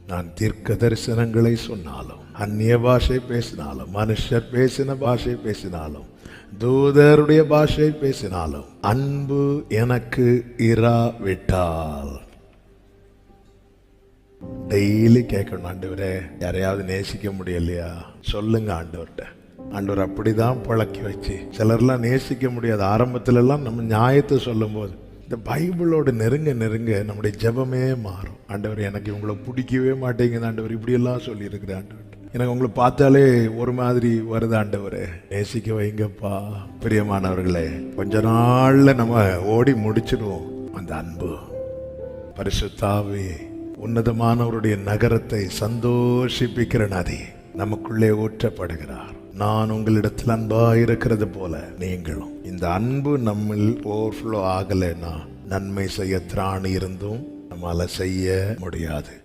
நான் தீர்க்க தரிசனங்களை சொன்னாலும், அந்நிய பாஷை பேசினாலும், மனுஷர் பேசின பாஷை பேசினாலும், தூதருடைய பாஷை பேசினாலும், அன்பு எனக்கு இராவிட்டால். டெய்லி கேட்கணும், ஆண்டவரே யாரையாவது நேசிக்க முடியலையா சொல்லுங்க ஆண்டவர்கிட்ட. ஆண்டவர் அப்படிதான் பழக்கி வச்சு, சிலர்லாம் நேசிக்க முடியாது. ஆரம்பத்துல எல்லாம் நம்ம நியாயத்தை சொல்லும் போது இந்த பைபிளோட நெருங்க நெருங்க நம்முடைய ஜெபமே மாறும். ஆண்டவர் எனக்கு உங்களை பிடிக்கவே மாட்டேங்குது ஆண்டவர், இப்படியெல்லாம் சொல்லியிருக்கிறேன் ஆண்டவர், எனக்கு உங்களை பார்த்தாலே ஒரு மாதிரி வருது ஆண்டவரே, நேசிக்க வைங்கப்பா. பிரியமானவர்களே, கொஞ்ச நாள்ல நம்ம ஓடி முடிச்சிடுவோம் அந்த அன்பு. பரிசுத்தாவே, உன்னதமானவருடைய நகரத்தை சந்தோஷிப்பிக்கிற நதி நமக்குள்ளே ஊற்றப்படுகிறார். நான் உங்களிடத்தில் அன்பாயிருக்கிறது போல நீங்களும். இந்த அன்பு நம்மில் ஓவர்ஃப்ளோ ஆகலைன்னா நன்மை செய்ய திராணி இருந்தும் நம்மால செய்ய முடியாது.